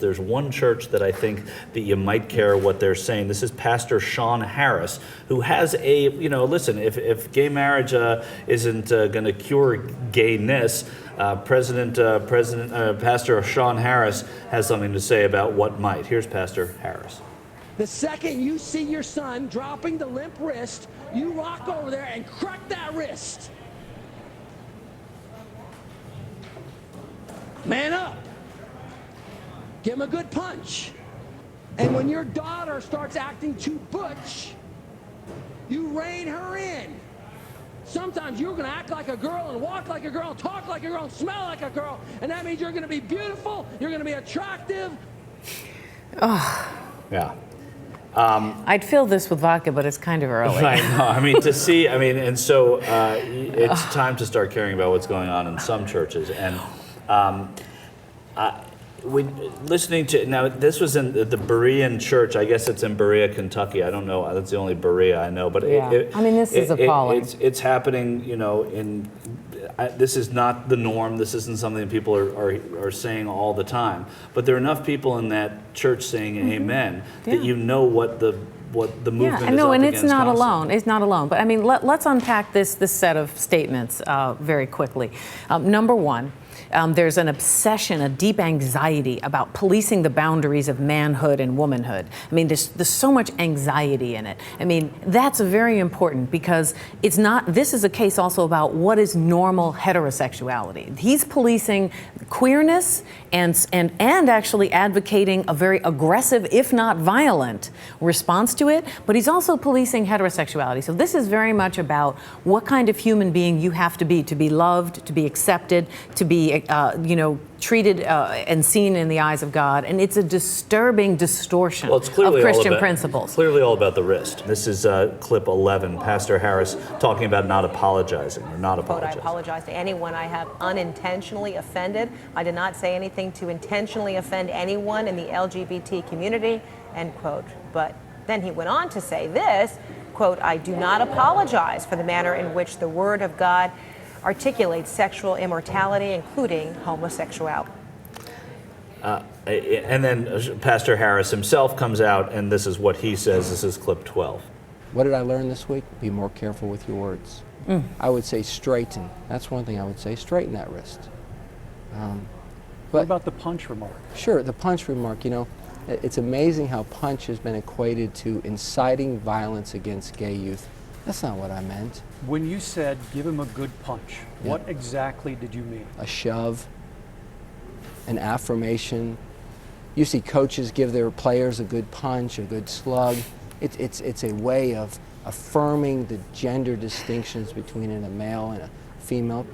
there's one church that I think that you might care what they're saying. This is Pastor Sean Harris, who has a, listen, if gay marriage isn't going to cure gayness, Pastor Sean Harris has something to say about what might. Here's Pastor Harris. The second you see your son dropping the limp wrist, you walk over there and crack that wrist. Man up. Give him a good punch. And when your daughter starts acting too butch, you rein her in. Sometimes you're going to act like a girl and walk like a girl and talk like a girl and smell like a girl. And that means you're going to be beautiful, you're going to be attractive. Oh. Yeah. I'd fill this with vodka, but it's kind of early. I know. And so it's time to start caring about what's going on in some churches. And listening to, now this was in the Berean Church. I guess it's in Berea, Kentucky. I don't know. That's the only Berea I know. But yeah. This is appalling. It's happening. This is not the norm. This isn't something that people are saying all the time. But there are enough people in that church saying amen that you know what the movement is and up it's against not constantly. alone. It's not alone. But let's unpack this set of statements very quickly. Number one, there's an obsession, a deep anxiety about policing the boundaries of manhood and womanhood. There's so much anxiety in it. That's very important because this is a case also about what is normal heterosexuality. He's policing queerness and actually advocating a very aggressive, if not violent, response to it, but he's also policing heterosexuality. So this is very much about what kind of human being you have to be loved, to be accepted, to be treated and seen in the eyes of God, and it's a disturbing distortion of Christian principles. Clearly all about the wrist. This is clip 11, Pastor Harris talking about not apologizing or not apologizing. I apologize to anyone I have unintentionally offended. I did not say anything to intentionally offend anyone in the LGBT community, end quote. But then he went on to say this, quote, I do not apologize for the manner in which the Word of God articulates sexual immortality, including homosexuality. And then Pastor Harris himself comes out, and this is what he says. This is clip 12. What did I learn this week? Be more careful with your words. I would say straighten. That's one thing I would say. Straighten that wrist. What about the punch remark? Sure, the punch remark. It's amazing how punch has been equated to inciting violence against gay youth. That's not what I meant. When you said give him a good punch, what exactly did you mean? A shove, an affirmation. You see coaches give their players a good punch, a good slug. It's a way of affirming the gender distinctions between a male and a female.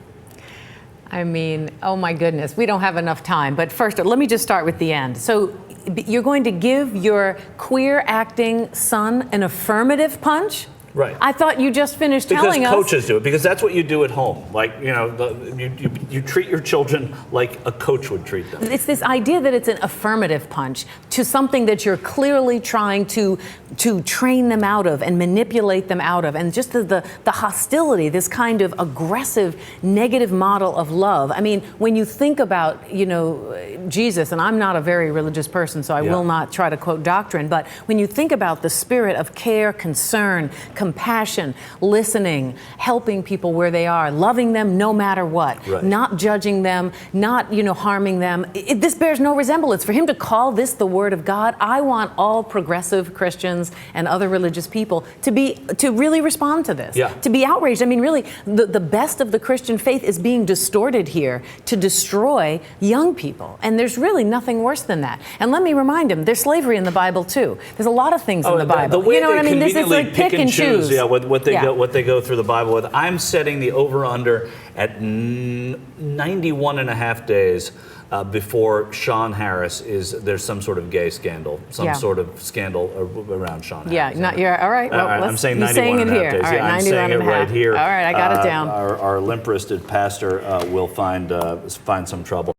Oh my goodness, we don't have enough time. But first, let me just start with the end. So you're going to give your queer acting son an affirmative punch? Right. I thought you just finished telling us. Because coaches do it. Because that's what you do at home. You treat your children like a coach would treat them. It's this idea that it's an affirmative punch to something that you're clearly trying to train them out of and manipulate them out of. And just the hostility, this kind of aggressive, negative model of love. When you think about, Jesus, and I'm not a very religious person, so I will not try to quote doctrine, but when you think about the spirit of care, concern, compassion, listening, helping people where they are, loving them no matter what, not judging them, not harming them. This bears no resemblance. For him to call this the Word of God, I want all progressive Christians and other religious people to really respond to this, to be outraged. Really, the best of the Christian faith is being distorted here to destroy young people, and there's really nothing worse than that. And let me remind him, there's slavery in the Bible too. There's a lot of things in the Bible. The way This is like pick and choose. What they go through the Bible with. I'm setting the over/under at 91 and a half days before Sean Harris there's some sort of gay scandal, some sort of scandal around Sean Harris. All right. Well, I'm saying 91 and a half days. All right, I'm saying it right here. All right, I got it down. Our limp-wristed pastor will find some trouble.